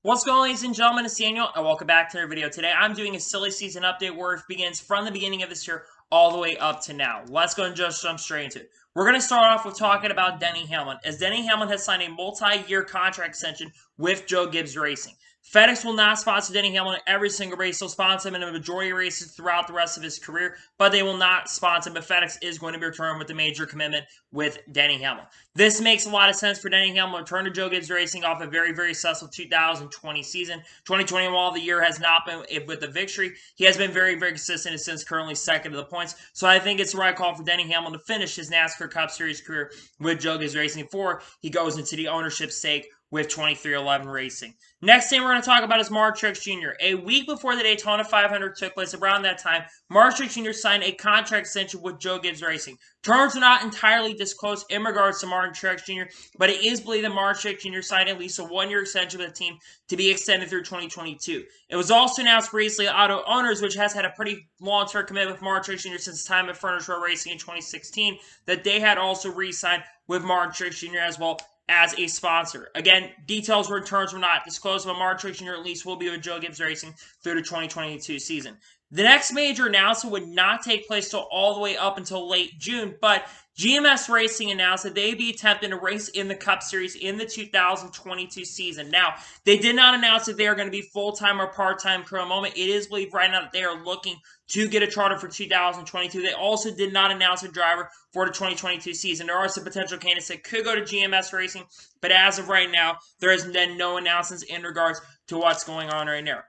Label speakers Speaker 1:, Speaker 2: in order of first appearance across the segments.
Speaker 1: What's going on, ladies and gentlemen? It's Daniel, and welcome back to another video. Today, I'm doing a silly season update where it begins from the beginning of this year all the way up to now. Let's go and just jump straight into it. We're going to start off with talking about Denny Hamlin, as Denny Hamlin has signed a multi-year contract extension with Joe Gibbs Racing. FedEx will not sponsor Denny Hamlin in every single race. They'll sponsor him in a majority of races throughout the rest of his career, but they will not sponsor him. But FedEx is going to be returned with a major commitment with Denny Hamlin. This makes a lot of sense for Denny Hamlin to return to Joe Gibbs Racing off a very, very successful 2020 season. 2021, while the year has not been with the victory, he has been very, very consistent and since currently second to the points. So I think it's the right call for Denny Hamlin to finish his NASCAR Cup Series career with Joe Gibbs Racing before he goes into the ownership stake with 2311 Racing. Next thing we're going to talk about is Mark Truex Jr. A week before the Daytona 500 took place, around that time, Mark Truex Jr. signed a contract extension with Joe Gibbs Racing. Terms are not entirely disclosed in regards to Martin Truex Jr., but it is believed that Mark Truex Jr. signed at least a one-year extension with the team to be extended through 2022. It was also announced recently Auto Owners, which has had a pretty long-term commitment with Martin Truex Jr. since his time at Furnace Row Racing in 2016, that they had also re-signed with Martin Truex Jr. as well as a sponsor. Again, details or terms were not disclosed, but Martin Truex Jr. at least will be with Joe Gibbs Racing through the 2022 season. The next major announcement would not take place till all the way up until late June, but GMS Racing announced that they'd be attempting to race in the Cup Series in the 2022 season. Now, they did not announce that they are going to be full-time or part-time crew at the moment. It is believed right now that they are looking to get a charter for 2022. They also did not announce a driver for the 2022 season. There are some potential candidates that could go to GMS Racing, but as of right now, there has been no announcements in regards to what's going on right now.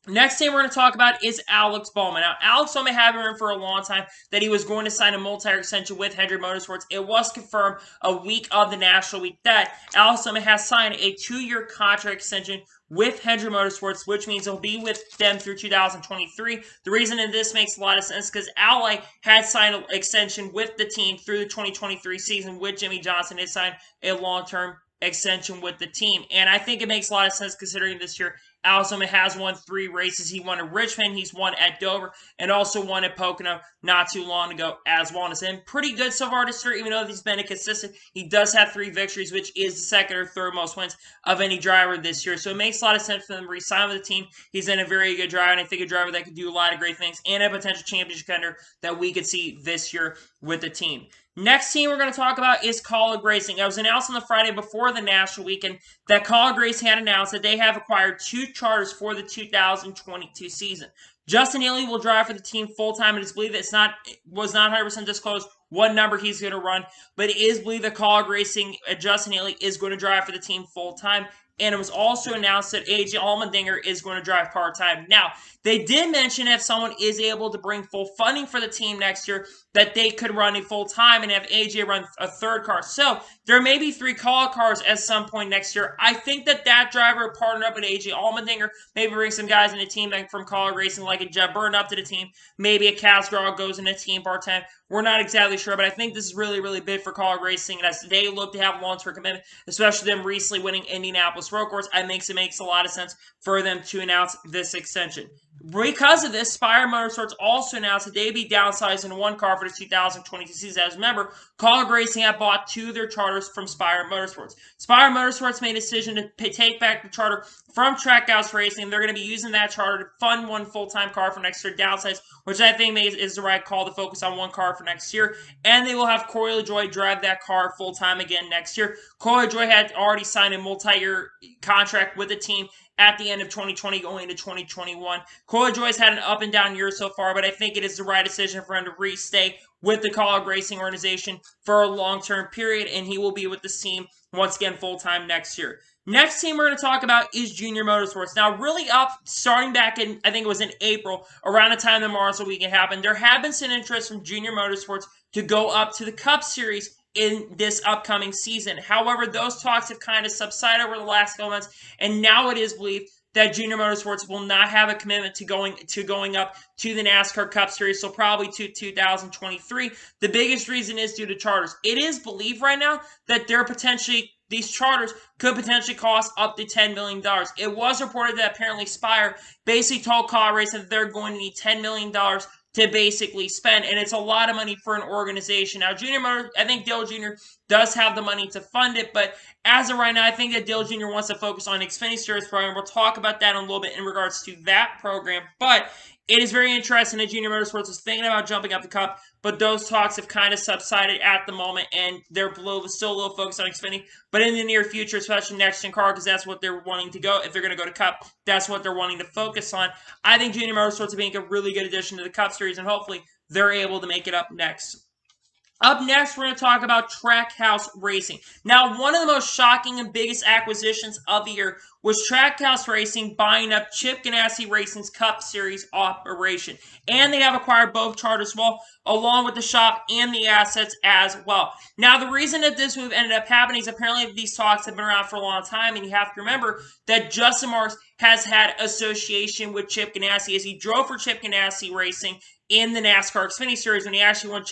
Speaker 1: Next thing we're going to talk about is Alex Bowman. Now, Alex Bowman had been for a long time that he was going to sign a multi-year extension with Hendrick Motorsports. It was confirmed a week of the National Week that Alex Bowman has signed a 2-year contract extension with Hendrick Motorsports, which means he'll be with them through 2023. The reason that this makes a lot of sense is because Ally had signed an extension with the team through the 2023 season with Jimmy Johnson. He signed a long-term extension with the team, and I think it makes a lot of sense considering this year Alex Bowman has won 3 races. He won at Richmond, he's won at Dover, and also won at Pocono not too long ago as well. And pretty good so far this year, even though he's been inconsistent. He does have 3 victories, which is the second or third most wins of any driver this year. So it makes a lot of sense for them to re-sign with the team. He's in a very good driver, and I think a driver that could do a lot of great things, and a potential championship contender that we could see this year with the team. Next team we're going to talk about is Kaulig Racing. It was announced on the Friday before the National Weekend that Kaulig Racing had announced that they have acquired 2 charters for the 2022 season. Justin Haley will drive for the team full-time. It is believed that was not 100% disclosed what number he's going to run, but it is believed that Kaulig Racing, Justin Haley, is going to drive for the team full-time. And it was also announced that AJ Allmendinger is going to drive part-time. Now, they did mention if someone is able to bring full funding for the team next year, that they could run a full-time and have AJ run a third car. So, there may be 3 Kaulig cars at some point next year. I think that driver partnered up with AJ Allmendinger, maybe bring some guys in the team like from Kaulig Racing, like a Jeb Burton up to the team. Maybe a Casgrove goes in the team part-time. We're not exactly sure, but I think this is really, really big for Kaulig Racing, and as they look to have long-term commitment, especially them recently winning Indianapolis Road Course, it makes a lot of sense for them to announce this extension. Because of this, Spire Motorsports also announced that they'd be downsizing 1 car for the 2022 season. As remember, Kaulig Racing had bought 2 of their charters from Spire Motorsports. Spire Motorsports made a decision to take back the charter from Trackhouse Racing. They're going to be using that charter to fund 1 full-time car for next year, downsize, which I think is the right call to focus on 1 car for next year. And they will have Corey LaJoie drive that car full-time again next year. Corey LaJoie had already signed a multi-year contract with the team at the end of 2020 going into 2021. Corey LaJoie's had an up and down year so far, but I think it is the right decision for him to re-stay with the Kaulig Racing organization for a long-term period, and he will be with the team once again full-time next year. Next team we're going to talk about is Junior Motorsports. Now, really up, starting back in, I think it was in April, around the time the Marshall Weekend happened, there have been some interest from Junior Motorsports to go up to the Cup Series in this upcoming season. However, those talks have kind of subsided over the last couple months, and now it is believed that Junior Motorsports will not have a commitment to going up to the NASCAR Cup Series, so probably to 2023. The biggest reason is due to charters. It is believed right now that these charters could potentially cost up to $10 million. It was reported that apparently Spire basically told Kaulig Racing that they're going to need $10 million to basically spend, and it's a lot of money for an organization. Now, I think Dale Jr. does have the money to fund it, but as of right now, I think that Dale Jr. wants to focus on the Xfinity Series program. We'll talk about that in a little bit in regards to that program, but it is very interesting that Junior Motorsports is thinking about jumping up the Cup, but those talks have kind of subsided at the moment, and they're still a little focused on Xfinity. But in the near future, especially next gen car, because that's what they're wanting to go. If they're going to go to Cup, that's what they're wanting to focus on. I think Junior Motorsports will be a really good addition to the Cup Series, and hopefully they're able to make it up next. Up next, we're going to talk about Trackhouse Racing. Now, one of the most shocking and biggest acquisitions of the year was Trackhouse Racing buying up Chip Ganassi Racing's Cup Series operation. And they have acquired both charters as well, along with the shop and the assets as well. Now, the reason that this move ended up happening is apparently these talks have been around for a long time, and you have to remember that Justin Marks has had association with Chip Ganassi as he drove for Chip Ganassi Racing in the NASCAR Xfinity Series when he actually won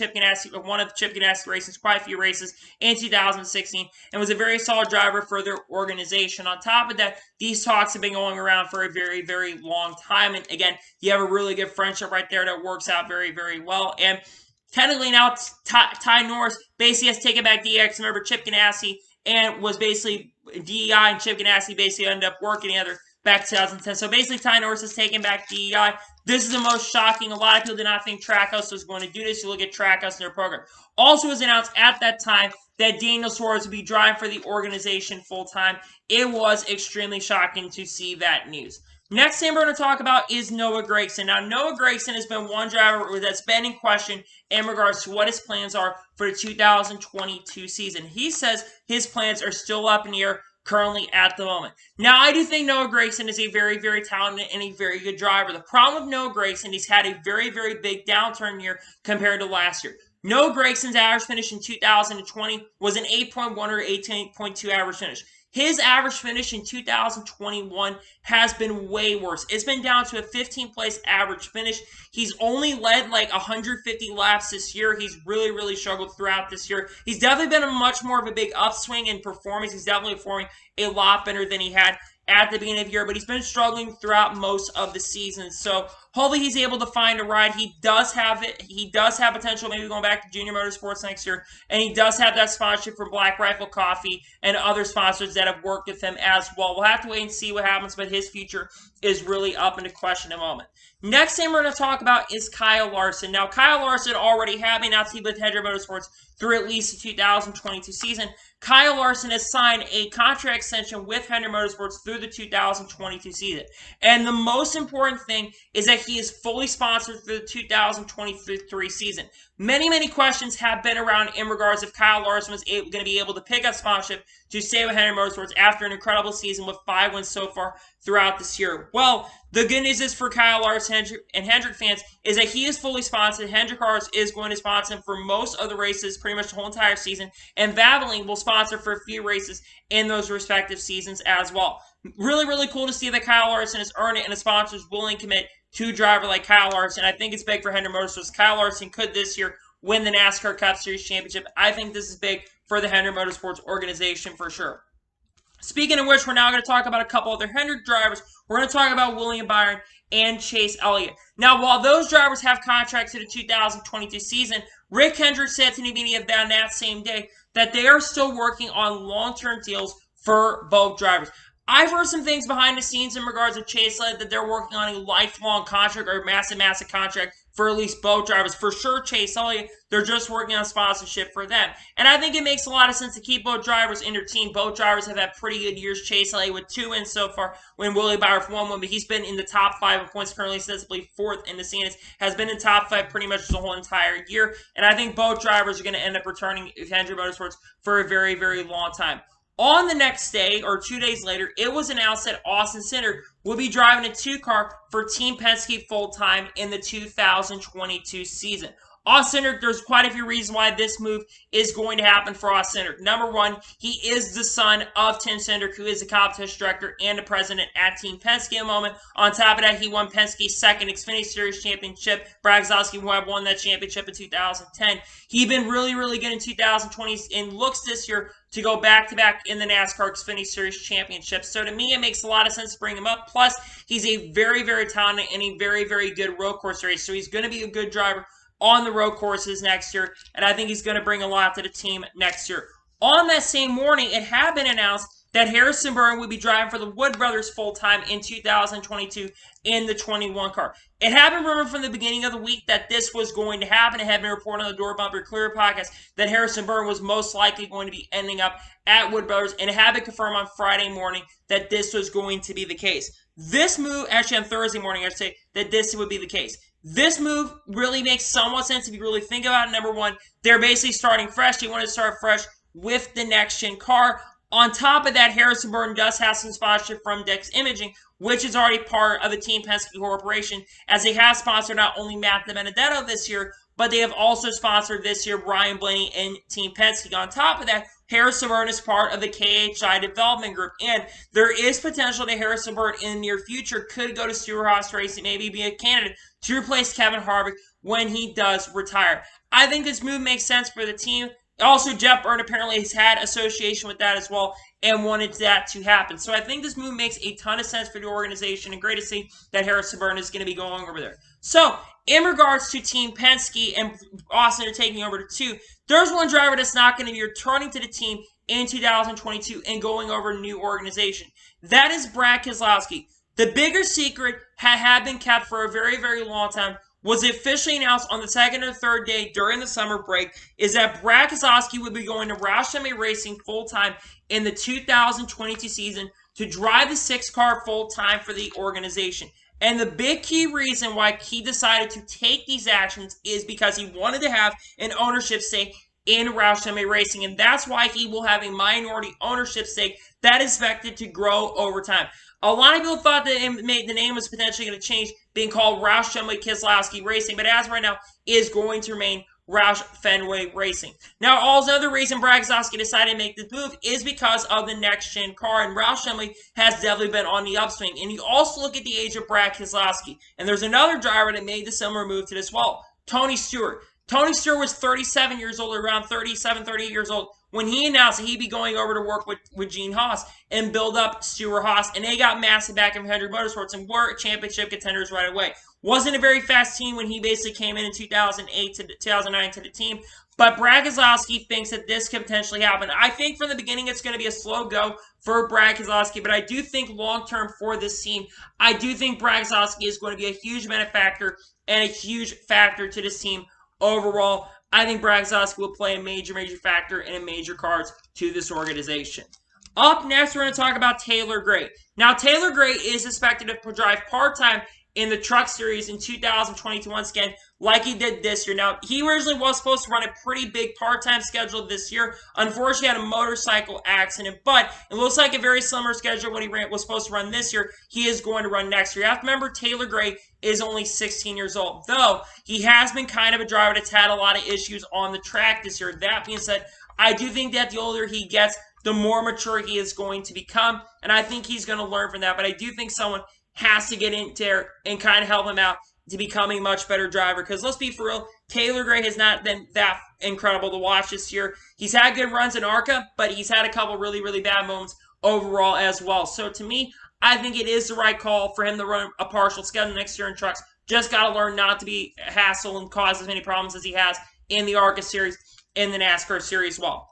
Speaker 1: one of Chip Ganassi Racing's quite a few races in 2016 and was a very solid driver for their organization. On top of that, these talks have been going around for a very, very long time. And again, you have a really good friendship right there that works out very, very well. And technically now Ty Norris basically has taken back DX. Remember, Chip Ganassi and was basically DEI and Chip Ganassi basically ended up working together back in 2010. So basically Ty Norris has taken back DEI. This is the most shocking. A lot of people did not think Trackhouse was going to do this. You look at Trackhouse in their program. Also was announced at that time that Daniel Suarez would be driving for the organization full-time. It was extremely shocking to see that news. Next thing we're going to talk about is Noah Gragson. Now, Noah Gragson has been one driver that's been in question in regards to what his plans are for the 2022 season. He says his plans are still up in the air currently at the moment. Now, I do think Noah Gragson is a very, very talented and a very good driver. The problem with Noah Gragson, he's had a very, very big downturn year compared to last year. Noah Gragson's average finish in 2020 was an 8.1 or 18.2 average finish. His average finish in 2021 has been way worse. It's been down to a 15th place average finish. He's only led like 150 laps this year. He's really, really struggled throughout this year. He's definitely been a much more of a big upswing in performance. He's definitely performing a lot better than he had at the beginning of the year, but he's been struggling throughout most of the season. So hopefully he's able to find a ride. He does have it. He does have potential, maybe going back to Junior Motorsports next year, and he does have that sponsorship from Black Rifle Coffee and other sponsors that have worked with him as well. We'll have to wait and see what happens, but his future is really up into question at the moment. Next thing we're going to talk about is Kyle Larson. Now, Kyle Larson already having out to with Hendrick Motorsports through at least the 2022 season. Kyle Larson has signed a contract extension with Hendrick Motorsports through the 2022 season. And the most important thing is that he is fully sponsored through the 2023 season. Many questions have been around in regards if Kyle Larson was going to be able to pick up sponsorship to stay with Hendrick Motorsports after an incredible season with 5 wins so far throughout this year. Well, the good news is for Kyle Larson and Hendrick fans is that he is fully sponsored. Hendrick Cars is going to sponsor him for most of the races, pretty much the whole entire season, and Valvoline will sponsor for a few races in those respective seasons as well. Really, really cool to see that Kyle Larson has earned it and the sponsors willing to commit to a driver like Kyle Larson. I think it's big for Hendrick Motorsports. Kyle Larson could this year win the NASCAR Cup Series Championship. I think this is big for the Hendrick Motorsports organization for sure. Speaking of which, we're now going to talk about a couple other Hendrick drivers. We're going to talk about William Byron and Chase Elliott. Now, while those drivers have contracts to the 2022 season, Rick Hendrick said to the media on that same day that they are still working on long-term deals for both drivers. I've heard some things behind the scenes in regards to Chase Elliott that they're working on a lifelong contract or massive contract for at least both drivers. For sure, Chase Elliott, they're just working on sponsorship for them. And I think it makes a lot of sense to keep both drivers in their team. Both drivers have had pretty good years. Chase Elliott with 2 wins so far, when Willie Byron with 1 win, but he's been in the top 5 of points currently, since I believe 4th in the standings, has been in top 5 pretty much the whole entire year. And I think both drivers are going to end up returning to Hendrick Motorsports for a very, very long time. On the next day, or 2 days later, it was announced that Austin Cindric will be driving a 2-car for Team Penske full-time in the 2022 season. Austin Cindric, there's quite a few reasons why this move is going to happen for Austin Cindric. Number one, he is the son of Tim Cindric, who is the competition director and the president at Team Penske at the moment. On top of that, he won Penske's 2nd Xfinity Series championship. Brad Keselowski won that championship in 2010. He's been really, really good in 2020 and looks this year to go back-to-back in the NASCAR Xfinity Series championship. So to me, it makes a lot of sense to bring him up. Plus, he's a very, very talented and a very, very good road course racer. So he's going to be a good driver on the road courses next year, and I think he's going to bring a lot to the team next year. On that same morning, it had been announced that Harrison Burton would be driving for the Wood Brothers full-time in 2022 in the 21 car. It had been rumored from the beginning of the week that this was going to happen. It had been reported on the Door Bumper Clear podcast that Harrison Burton was most likely going to be ending up at Wood Brothers, and it had been confirmed on Friday morning that this was going to be the case. This move, actually on Thursday morning, I should say, that this would be the case. This move really makes somewhat sense if you really think about it. Number one, they're basically starting fresh. They want to start fresh with the next-gen car. On top of that, Harrison Burton does have some sponsorship from Dex Imaging, which is already part of the Team Penske Corporation, as they have sponsored not only Matt DiBenedetto this year, but they have also sponsored this year Brian Blaney and Team Penske. On top of that, Harrison Burton is part of the KHI development group, and there is potential that Harrison Burton in the near future could go to Trackhouse Racing, maybe be a candidate to replace Kevin Harvick when he does retire. I think this move makes sense for the team. Also, Jeff Burton apparently has had association with that as well and wanted that to happen. So I think this move makes a ton of sense for the organization, and great to see that Harrison Burton is going to be going over there. So, in regards to Team Penske and Austin are taking over to 2, there's one driver that's not going to be returning to the team in 2022 and going over a new organization. That is Brad Keselowski. The bigger secret had been kept for a very, very long time. Was officially announced on the second or third day during the summer break, is that Brad Keselowski would be going to Roush GMS Racing full-time in the 2022 season to drive the 6-car full-time for the organization. And the big key reason why he decided to take these actions is because he wanted to have an ownership stake in Roush GMS Racing, and that's why he will have a minority ownership stake that is expected to grow over time. A lot of people thought that the name was potentially going to change, being called Roush GMS Keselowski Racing, but as right now, is going to remain Roush Fenway Racing. Now, also another reason Brad Keselowski decided to make this move is because of the next-gen car, and Roush GMS has definitely been on the upswing. And you also look at the age of Brad Keselowski, and there's another driver that made the similar move to this wall, Tony Stewart. Tony Stewart was 37 years old, around 37, 38 years old, when he announced that he'd be going over to work with Gene Haas and build up Stewart Haas, and they got massive back in Hendrick Motorsports and were championship contenders right away. Wasn't a very fast team when he basically came in 2008 to 2009 to the team, but Brad Keselowski thinks that this could potentially happen. I think from the beginning it's going to be a slow go for Brad Keselowski, but I do think long-term for this team, I do think Brad Keselowski is going to be a huge benefactor and a huge factor to this team overall. I think Brad Keselowski will play a major factor and a major cards to this organization. Up next, we're going to talk about Taylor Gray. Now, Taylor Gray is expected to drive part-time in the Truck Series in 2022 once again, like he did this year. Now, he originally was supposed to run a pretty big part-time schedule this year. Unfortunately, he had a motorcycle accident, but it looks like a very similar schedule when he was supposed to run this year. He is going to run next year. You have to remember, Taylor Gray is only 16 years old, though he has been kind of a driver that's had a lot of issues on the track this year. That being said, I do think that the older he gets, the more mature he is going to become, and I think he's going to learn from that, but I do think someone has to get in there and kind of help him out to become a much better driver, because let's be for real, Taylor Gray has not been that incredible to watch this year. He's had good runs in ARCA, but he's had a couple really bad moments overall as well. So to me, I think it is the right call for him to run a partial schedule next year in trucks. Just got to learn not to be a hassle and cause as many problems as he has in the ARCA series, in the NASCAR series as well.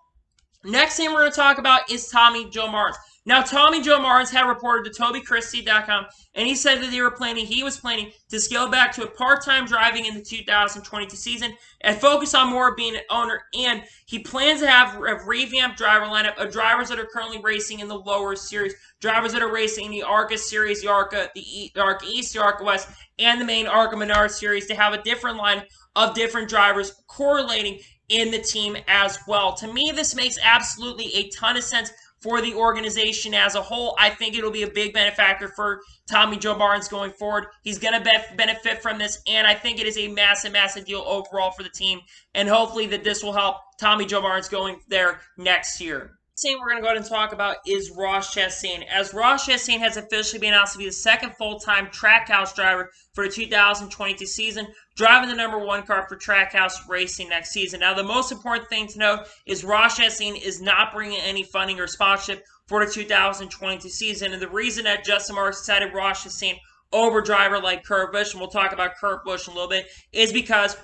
Speaker 1: Next thing we're going to talk about is Tommy Joe Martins. Now, Tommy Joe Martins had reported to TobyChristie.com, and he said that he was planning to scale back to a part-time driving in the 2022 season and focus on more being an owner, and he plans to have a revamped driver lineup of drivers that are currently racing in the lower series, drivers that are racing in the ARCA series, the ARCA East, the ARCA West, and the main ARCA Menard series, to have a different line of different drivers correlating in the team as well. To me, this makes absolutely a ton of sense for the organization as a whole. I think it'll be a big benefactor for Tommy Joe Martins going forward. He's going to benefit from this, and I think it is a massive deal overall for the team, and hopefully that this will help Tommy Joe Martins going there next year. The thing we're going to go ahead and talk about is Ross Chastain, as Ross Chastain has officially been announced to be the second full-time Trackhouse driver for the 2022 season, driving the #1 car for Trackhouse Racing next season. Now, the most important thing to note is Ross Chastain is not bringing any funding or sponsorship for the 2022 season, and the reason that Justin Marks decided Ross Chastain over driver like Kurt Busch, and we'll talk about Kurt Busch in a little bit, is because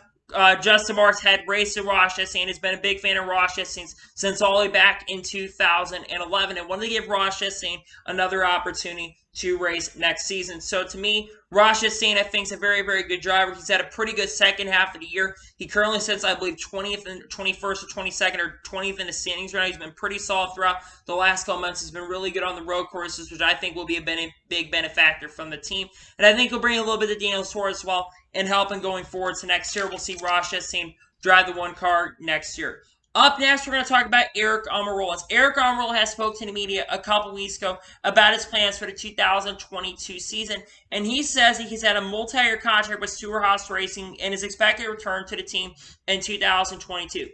Speaker 1: Justin Marks head race to Ross Chastain, has been a big fan of Ross Chastain since all the way back in 2011 and wanted to give Ross Chastain another opportunity to race next season. So to me, Ross Chastain, I think, is a very, very good driver. He's had a pretty good second half of the year. He currently sits, I believe, 20th and 21st or 22nd or 20th in the standings right now. He's been pretty solid throughout the last couple months. He's been really good on the road courses, which I think will be a big benefactor from the team. And I think he'll bring a little bit of Daniel Suarez as well and help him going forward. So next year, we'll see Ross Chastain drive the one car next year. Up next, we're going to talk about Aric Almirola. Aric Almirola has spoken to the media a couple weeks ago about his plans for the 2022 season, and he says he's had a multi-year contract with Trackhouse Racing and is expected to return to the team in 2022.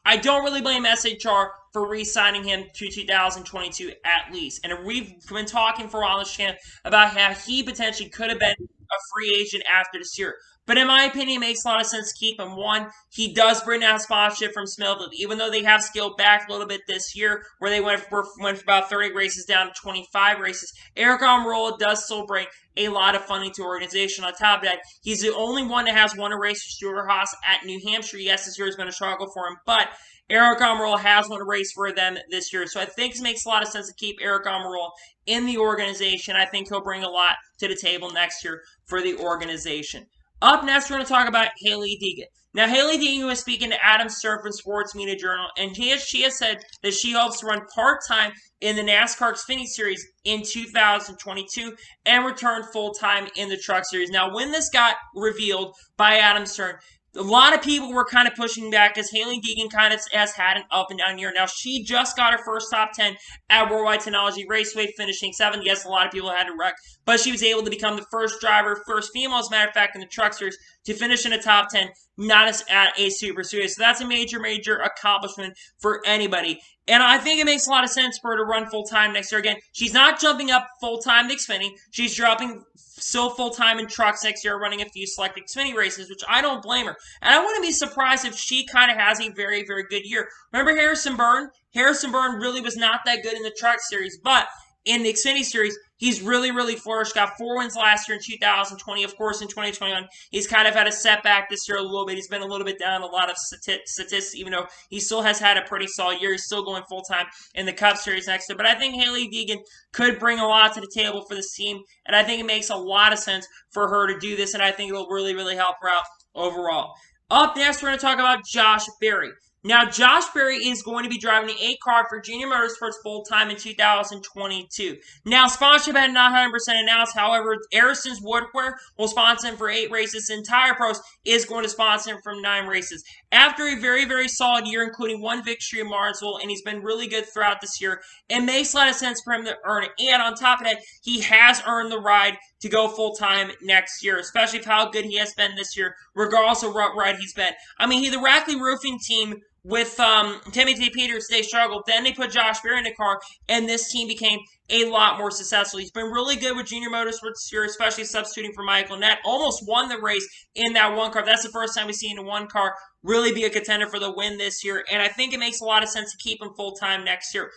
Speaker 1: I don't really blame SHR for re-signing him to 2022 at least. And we've been talking for a while on this channel about how he potentially could have been a free agent after this year. But in my opinion, it makes a lot of sense to keep him. One, he does bring down sponsorship from Smithfield, even though they have scaled back a little bit this year, where they went from about 30 races down to 25 races. Aric Almirola does still bring a lot of funding to the organization. On top of that, he's the only one that has won a race for Stuart Haas at New Hampshire. Yes, this year has been a struggle for him, but Aric Almirola has won a race for them this year. So I think it makes a lot of sense to keep Aric Almirola in the organization. I think he'll bring a lot to the table next year for the organization. Up next, we're going to talk about Hailie Deegan. Now, Hailie Deegan was speaking to Adam Stern from Sports Media Journal, and she has said that she hopes to run part-time in the NASCAR Xfinity Series in 2022 and return full-time in the Truck Series. Now, when this got revealed by Adam Stern, a lot of people were kind of pushing back because Hailie Deegan kind of has had an up and down year. Now, she just got her first top 10 at Worldwide Technology Raceway, finishing 7th. Yes, a lot of people had to wreck, but she was able to become the first driver, first female, as a matter of fact, in the Truck Series to finish in the top 10, not as at a Super Series. So that's a major, major accomplishment for anybody. And I think it makes a lot of sense for her to run full-time next year. Again, she's not jumping up full-time to Xfinity. She's dropping still full-time in trucks next year, running a few select Xfinity races, which I don't blame her. And I wouldn't be surprised if she kind of has a very, very good year. Remember Harrison Byrne? Harrison Byrne really was not that good in the Truck Series, but in the Xfinity Series, he's really, really flourished. Got 4 wins last year in 2020. Of course, in 2021, he's kind of had a setback this year a little bit. He's been a little bit down a lot of statistics, even though he still has had a pretty solid year. He's still going full-time in the Cup Series next year. But I think Hailie Deegan could bring a lot to the table for this team, and I think it makes a lot of sense for her to do this, and I think it'll really, really help her out overall. Up next, we're going to talk about Josh Berry. Now, Josh Berry is going to be driving the 8 car for GMS Motorsports full-time in 2022. Now, sponsorship had not 100% announced. However, Ariston's Woodware will sponsor him for 8 races. And Tire Pros is going to sponsor him from 9 races. After a very, very solid year, including 1 victory in Martinsville, and he's been really good throughout this year, it makes a lot of sense for him to earn it. And on top of that, he has earned the ride to go full-time next year, especially with how good he has been this year, regardless of what ride he's been. I mean, the Rackley Roofing team with Timothy Peters, they struggled. Then they put Josh Berry in the car, and this team became a lot more successful. He's been really good with Junior Motorsports here, especially substituting for Michael Nett. Almost won the race in that one car. That's the first time we've seen a one car really be a contender for the win this year, and I think it makes a lot of sense to keep him full-time next year.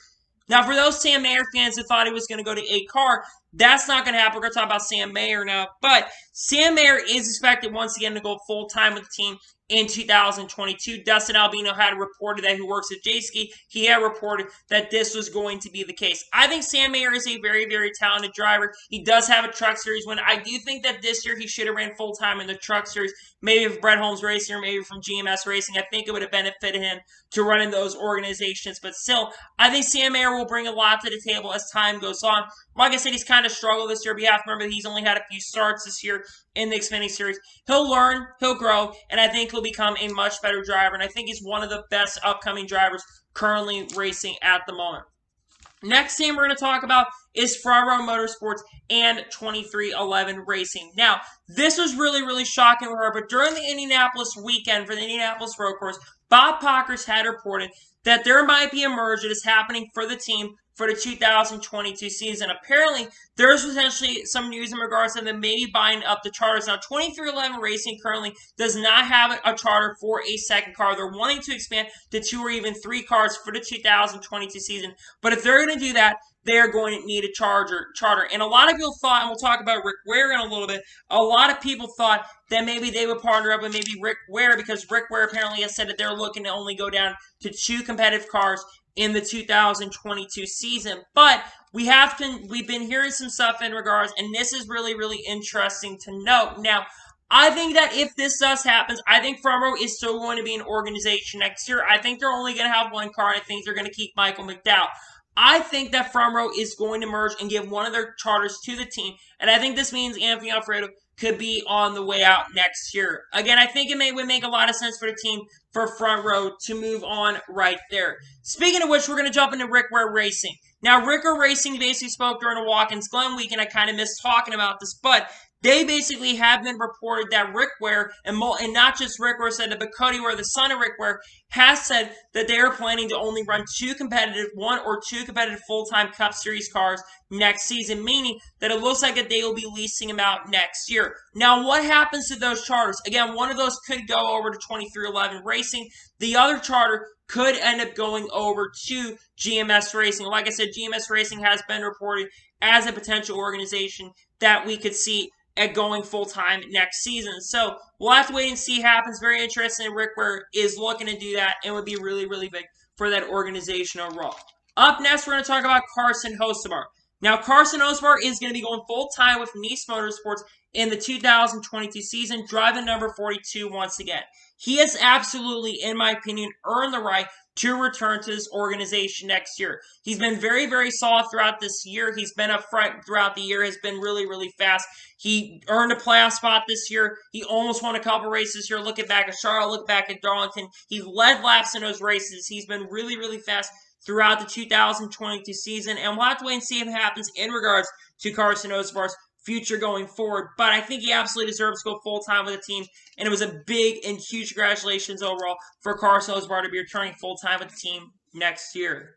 Speaker 1: Now, for those Sam Mayer fans who thought he was going to go to 8 car, that's not going to happen. We're going to talk about Sam Mayer now. But Sam Mayer is expected once again to go full-time with the team in 2022. Dustin Albino had reported that, who works at J-Ski. He had reported that this was going to be the case. I think Sam Mayer is a very, very talented driver. He does have a Truck Series win. I do think that this year he should have ran full-time in the Truck Series, maybe with Brett Holmes Racing or maybe from GMS Racing. I think it would have benefited him to run in those organizations. But still, I think Sam Mayer will bring a lot to the table as time goes on. Like I said, he's kind of struggled this year, but you have to remember that he's only had a few starts this year in the Xfinity Series. He'll learn, he'll grow, and I think he'll become a much better driver. And I think he's one of the best upcoming drivers currently racing at the moment. Next team we're going to talk about is Front Row Motorsports and 2311 Racing. Now, this was really, really shocking for her, but during the Indianapolis weekend for the Indianapolis Road Course, Bob Pockers had reported that there might be a merge that is happening for the team for the 2022 season. Apparently, there's potentially some news in regards to them maybe buying up the charters. Now, 2311 Racing currently does not have a charter for a second car. They're wanting to expand to 2 or even 3 cars for the 2022 season. But if they're going to do that, they're going to need a charter. And a lot of people thought, and we'll talk about Rick Ware in a little bit, a lot of people thought that maybe they would partner up with maybe Rick Ware, because Rick Ware apparently has said that they're looking to only go down to 2 competitive cars in the 2022 season. But we've been hearing some stuff in regards, and this is really, really interesting to note. Now, I think that if this does happen, I think Front Row is still going to be an organization next year. I think they're only going to have 1 car, and I think they're going to keep Michael McDowell. I think that Front Row is going to merge and give one of their charters to the team, and I think this means Anthony Alfredo could be on the way out next year. Again, I think it would make a lot of sense for the team, for Front Row, to move on right there. Speaking of which, we're going to jump into Rick Ware Racing. Now, Rick Ware Racing basically spoke during a Watkins Glen week, and I kind of missed talking about this, but they basically have been reported that Rick Ware, and not just Rick Ware said it, but Cody Ware, the son of Rick Ware, has said that they are planning to only run 1 or 2 competitive full-time Cup Series cars next season, meaning that it looks like that they will be leasing them out next year. Now, what happens to those charters? Again, one of those could go over to 2311 Racing. The other charter could end up going over to GMS Racing. Like I said, GMS Racing has been reported as a potential organization that we could see at going full-time next season. So we'll have to wait and see what happens. Very interesting. Rick Ware is looking to do that, and would be really, really big for that organization overall. Up next, we're going to talk about Carson Hocevar. Now, Carson Hocevar is going to be going full-time with NASCAR Motorsports in the 2022 season, driving number 42 once again. He has absolutely, in my opinion, earned the right to return to this organization next year. He's been very, very solid throughout this year. He's been up front throughout the year, has been really, really fast. He earned a playoff spot this year. He almost won a couple races here. Looking back at Charlotte, look back at Darlington. He led laps in those races. He's been really, really fast throughout the 2022 season, and we'll have to wait and see what happens in regards to Carson Hocevar's future going forward. But I think he absolutely deserves to go full-time with the team, and it was a big and huge congratulations overall for Carson Hocevar to be returning full-time with the team next year.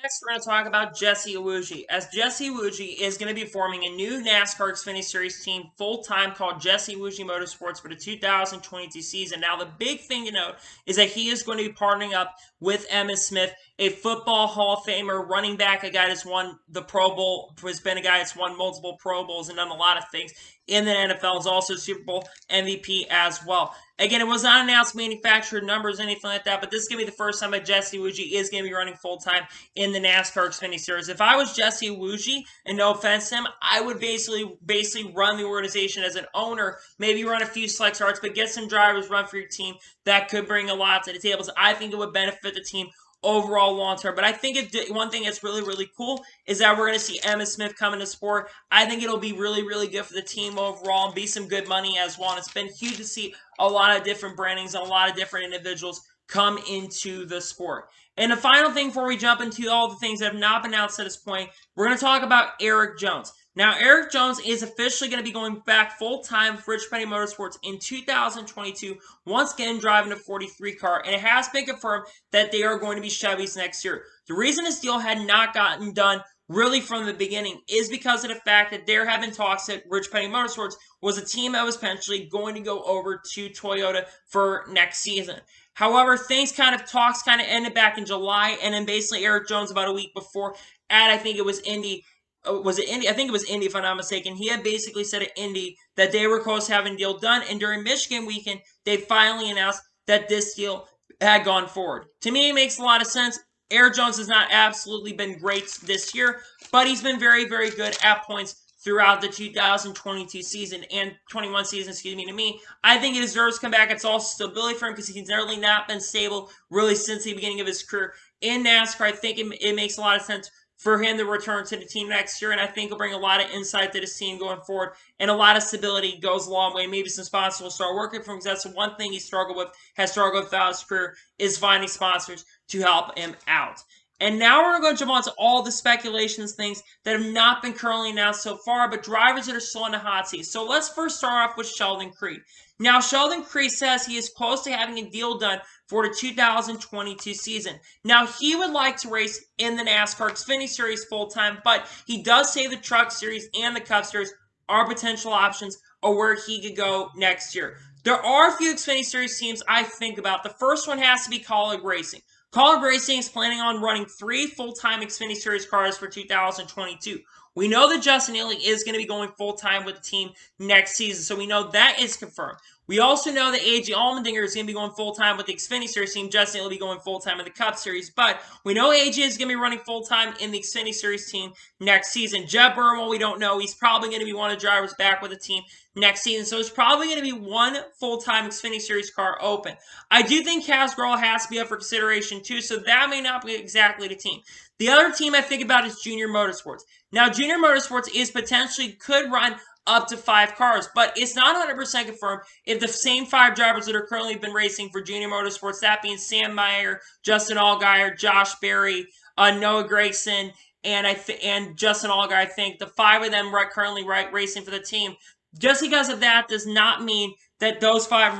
Speaker 1: Next, we're going to talk about Jesse Iwuji, as Jesse Iwuji is going to be forming a new NASCAR Xfinity Series team full-time called Jesse Iwuji Motorsports for the 2022 season. Now, the big thing to note is that he is going to be partnering up with Emmitt Smith, a football Hall of Famer, running back, a guy that's won the Pro Bowl, has been a guy that's won multiple Pro Bowls and done a lot of things in the NFL, is also Super Bowl MVP as well. Again, it was not announced manufactured numbers or anything like that, but this is going to be the first time that Jesse Iwuji is going to be running full-time in the NASCAR Xfinity Series. If I was Jesse Iwuji, and no offense to him, I would basically run the organization as an owner, maybe run a few select starts, but get some drivers, run for your team. That could bring a lot to the table. So I think it would benefit the team overall long term. But I think one thing that's really, really cool is that we're going to see Emmitt Smith come into sport. I think it'll be really, really good for the team overall and be some good money as well. And it's been huge to see a lot of different brandings and a lot of different individuals come into the sport. And the final thing before we jump into all the things that have not been announced at this point, we're going to talk about Erik Jones. Now, Erik Jones is officially going to be going back full-time for Rich Petty Motorsports in 2022, once again driving a 43 car, and it has been confirmed that they are going to be Chevys next year. The reason this deal had not gotten done really from the beginning is because of the fact that there have been talks that Rich Petty Motorsports was a team that was potentially going to go over to Toyota for next season. However, talks ended back in July, and then basically Erik Jones about a week before at, I think it was Indy, was it Indy? I think it was Indy, if I'm not mistaken. He had basically said at Indy that they were close to having a deal done, and during Michigan weekend, they finally announced that this deal had gone forward. To me, it makes a lot of sense. Erik Jones has not absolutely been great this year, but he's been very, very good at points throughout the 2022 season and 21 season, to me. I think he deserves to come back. It's all stability for him because he's nearly not been stable really since the beginning of his career in NASCAR. I think it makes a lot of sense for him to return to the team next year, and I think he'll bring a lot of insight to this team going forward, and a lot of stability goes a long way. Maybe some sponsors will start working for him, because that's the one thing has struggled with throughout his career, is finding sponsors to help him out. And now we're going to jump on to all the speculations, things that have not been currently announced so far, but drivers that are still in the hot seat. So let's first start off with Sheldon Creed. Now, Sheldon Creed says he is close to having a deal done for the 2022 season. Now, he would like to race in the NASCAR Xfinity Series full-time, but he does say the Truck Series and the Cup Series are potential options or where he could go next year. There are a few Xfinity Series teams I think about. The first one has to be Kaulig Racing. Kaulig Racing is planning on running 3 full-time Xfinity Series cars for 2022. We know that Justin Haley is going to be going full-time with the team next season, so we know that is confirmed. We also know that A.J. Allmendinger is going to be going full-time with the Xfinity Series team. Justin Haley will be going full-time in the Cup Series, but we know A.J. is going to be running full-time in the Xfinity Series team next season. Jeb Burwell, we don't know. He's probably going to be one of the drivers back with the team next season, so there's probably going to be one full-time Xfinity Series car open. I do think Kaz Grala has to be up for consideration too, so that may not be exactly the team. The other team I think about is Junior Motorsports. Now, Junior Motorsports is potentially could run up to 5 cars, but it's not 100% confirmed if the same 5 drivers that are currently been racing for Junior Motorsports, that being Sam Mayer, Justin Allgaier, Josh Berry, Noah Gragson, and Justin Allgaier, I think the 5 of them currently racing for the team. Just because of that does not mean that those 5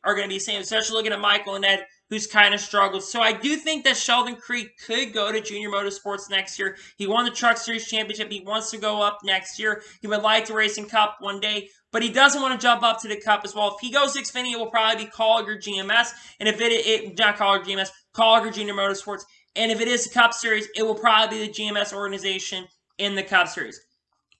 Speaker 1: are going to be the same, especially looking at Michael and Ed, who's kind of struggled. So I do think that Sheldon Creed could go to Junior Motorsports next year. He won the Truck Series Championship. He wants to go up next year. He would like to race in Cup one day, but he doesn't want to jump up to the Cup as well. If he goes to Xfinity, it will probably be Kaulig or GMS. And if not Kaulig or GMS, Kaulig or Junior Motorsports. And if it is the Cup Series, it will probably be the GMS organization in the Cup Series.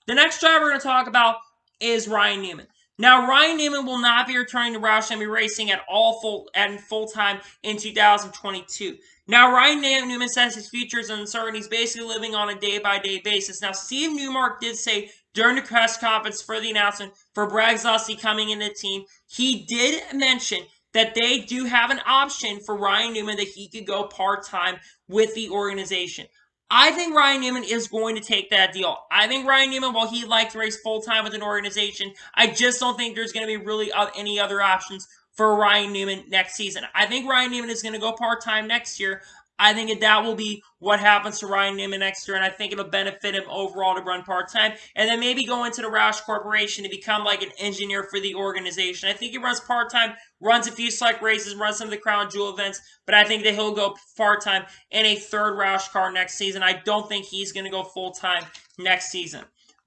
Speaker 1: The next driver we're going to talk about is Ryan Newman. Now, Ryan Newman will not be returning to Roush Fenway Racing at full-time in 2022. Now, Ryan Newman says his future is uncertain. He's basically living on a day-by-day basis. Now, Steve Newmark did say during the press conference for the announcement for Brad Keselowski coming into the team, he did mention that they do have an option for Ryan Newman that he could go part-time with the organization. I think Ryan Newman is going to take that deal. I think Ryan Newman, while he'd like to race full-time with an organization, I just don't think there's going to be really any other options for Ryan Newman next season. I think Ryan Newman is going to go part-time next year. I think that will be what happens to Ryan Newman next year, and I think it'll benefit him overall to run part-time, and then maybe go into the Roush Corporation to become like an engineer for the organization. I think he runs part-time, runs a few select races, runs some of the Crown Jewel events, but I think that he'll go part-time in a 3rd Roush car next season. I don't think he's going to go full-time next season.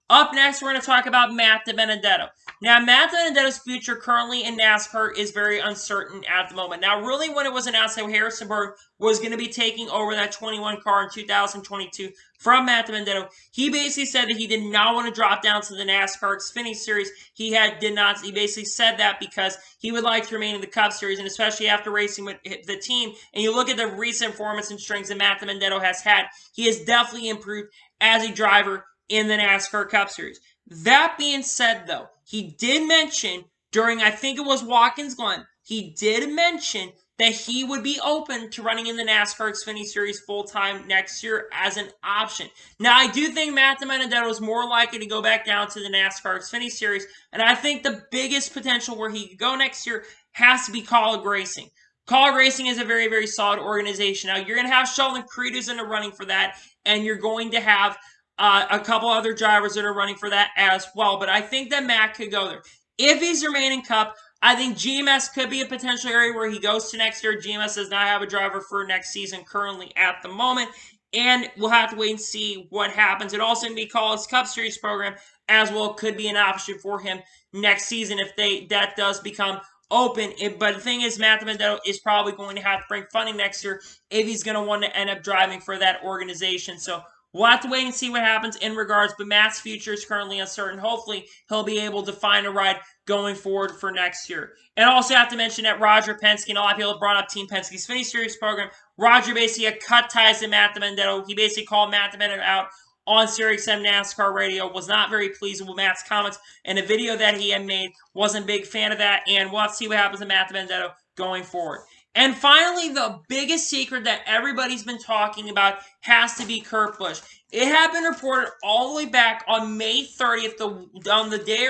Speaker 1: Up next, we're going to talk about Matt DiBenedetto. Now, Matt DiBenedetto's future currently in NASCAR is very uncertain at the moment. Now, really, when it was announced that Harrisonburg was going to be taking over that 21 car in 2022 from Matt DiBenedetto, he basically said that he did not want to drop down to the NASCAR Xfinity Series. He basically said that because he would like to remain in the Cup Series, and especially after racing with the team. And you look at the recent performance and strengths that Matt DiBenedetto has had, he has definitely improved as a driver in the NASCAR Cup Series. That being said, though, he did mention during, I think it was Watkins Glen, he did mention that he would be open to running in the NASCAR Xfinity Series full-time next year as an option. Now, I do think Matt DiBenedetto is more likely to go back down to the NASCAR Xfinity Series, and I think the biggest potential where he could go next year has to be Kaulig Racing. Kaulig Racing is a very, very solid organization. Now, you're going to have Sheldon Creed who's in the running for that, and you're going to have a couple other drivers that are running for that as well. But I think that Matt could go there. If he's remaining Cup, I think GMS could be a potential area where he goes to next year. GMS does not have a driver for next season currently at the moment. And we'll have to wait and see what happens. It also may be Kaulig's Cup Series program as well. Could be an option for him next season if that does become open. But the thing is, Matt DiBenedetto is probably going to have to bring funding next year if he's going to want to end up driving for that organization. So we'll have to wait and see what happens in regards, but Matt's future is currently uncertain. Hopefully, he'll be able to find a ride going forward for next year. And I also have to mention that Roger Penske, and a lot of people have brought up Team Penske's Xfinity Series program. Roger basically had cut ties to Matt DiBenedetto. He basically called Matt DiBenedetto out on Sirius XM NASCAR Radio, was not very pleased with Matt's comments, and the video that he had made, wasn't a big fan of that, and we'll have to see what happens to Matt DiBenedetto going forward. And finally, the biggest secret that everybody's been talking about has to be Kurt Busch. It had been reported all the way back on May 30th, on the day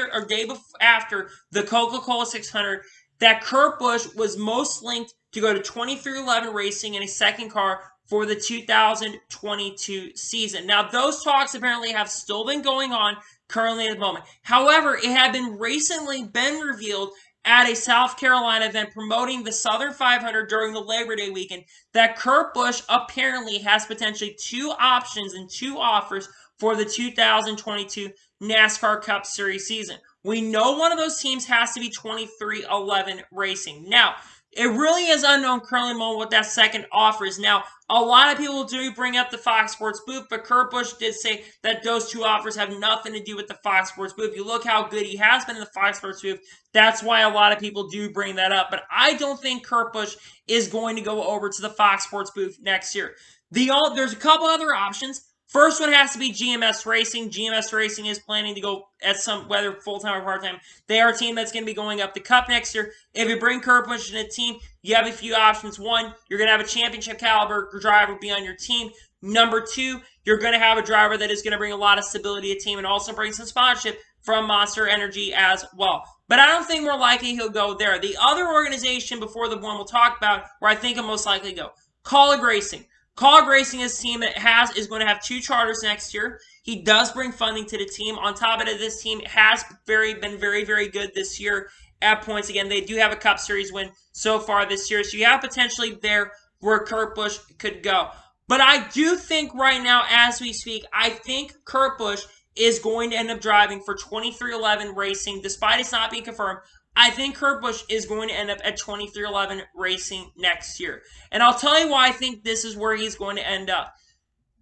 Speaker 1: after the Coca-Cola 600, that Kurt Busch was most linked to go to 2311 Racing in a second car for the 2022 season. Now, those talks apparently have still been going on currently at the moment. However, it had been recently revealed at a South Carolina event promoting the Southern 500 during the Labor Day weekend that Kurt Busch apparently has potentially 2 options and 2 offers for the 2022 NASCAR Cup Series season. We know one of those teams has to be 23XI Racing. Now, it really is unknown currently what that second offer is. Now, a lot of people do bring up the Fox Sports booth, but Kurt Busch did say that those 2 offers have nothing to do with the Fox Sports booth. If you look how good he has been in the Fox Sports booth, that's why a lot of people do bring that up. But I don't think Kurt Busch is going to go over to the Fox Sports booth next year. There's a couple other options. First one has to be GMS Racing. GMS Racing is planning to go at some, whether full-time or part-time. They are a team that's going to be going up the Cup next year. If you bring Kurt Busch in a team, you have a few options. 1, you're going to have a championship caliber driver be on your team. Number 2, you're going to have a driver that is going to bring a lot of stability to the team and also bring some sponsorship from Monster Energy as well. But I don't think more likely he'll go there. The other organization before the one we'll talk about where I think he'll most likely go, Kaulig Racing. Kaulig Racing is a team that is going to have 2 charters next year. He does bring funding to the team. On top of it, this team has been very, very good this year at points. Again, they do have a Cup Series win so far this year. So you have potentially there where Kurt Busch could go. But I do think right now, as we speak, I think Kurt Busch is going to end up driving for 23XI Racing, despite it's not being confirmed. I think Kurt Busch is going to end up at 23XI Racing next year. And I'll tell you why I think this is where he's going to end up.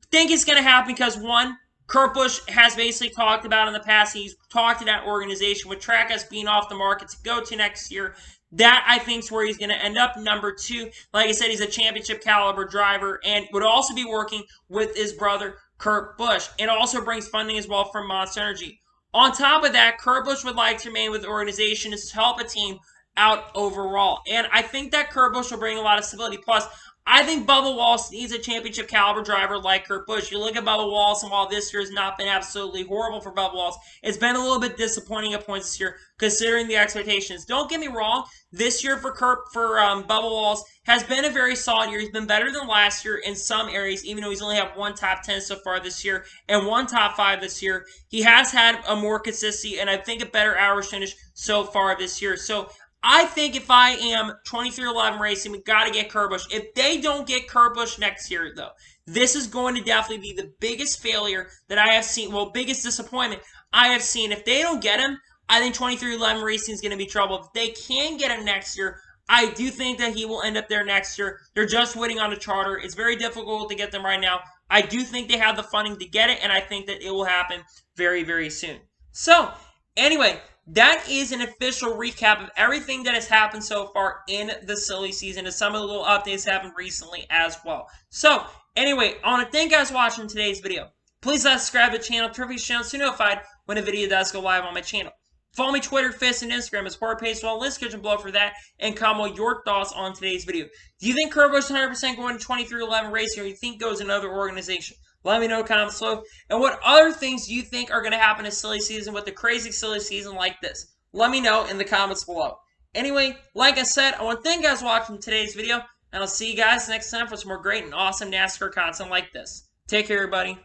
Speaker 1: I think it's going to happen because, 1, Kurt Busch has basically talked about in the past, he's talked to that organization with Trackhouse being off the market to go to next year. That, I think, is where he's going to end up. Number 2, like I said, he's a championship caliber driver and would also be working with his brother, Kurt Busch. And also brings funding as well from Monster Energy. On top of that, Kurt Busch would like to remain with the organization to help a team out overall. And I think that Kurt Busch will bring a lot of stability. Plus, I think Bubba Wallace needs a championship caliber driver like Kurt Busch. You look at Bubba Wallace, and while this year has not been absolutely horrible for Bubba Wallace, it's been a little bit disappointing at points this year, considering the expectations. Don't get me wrong, this year for Bubba Wallace has been a very solid year. He's been better than last year in some areas, even though he's only had 1 top 10 so far this year and 1 top 5 this year. He has had a more consistency and I think a better average finish so far this year. So I think if I am 23XI Racing, we've got to get Kurt Busch. If they don't get Kurt Busch next year, though, this is going to definitely be the biggest failure that I have seen. Well, biggest disappointment I have seen. If they don't get him, I think 23XI Racing is going to be trouble. If they can get him next year, I do think that he will end up there next year. They're just waiting on a charter. It's very difficult to get them right now. I do think they have the funding to get it, and I think that it will happen very, very soon. So, anyway, that is an official recap of everything that has happened so far in the silly season and some of the little updates that happened recently as well. So, anyway, I want to thank you guys for watching today's video. Please subscribe to the channel, turn on the channel to be notified when a video does go live on my channel. Follow me Twitter, Facebook, and Instagram as part of page well, link description below for that, and comment your thoughts on today's video. Do you think Kurt Busch is 100% going to 23XI Racing, or do you think goes another organization? Let me know in the comments below. And what other things do you think are going to happen in silly season with a crazy silly season like this? Let me know in the comments below. Anyway, like I said, I want to thank you guys for watching today's video, and I'll see you guys next time for some more great and awesome NASCAR content like this. Take care, everybody.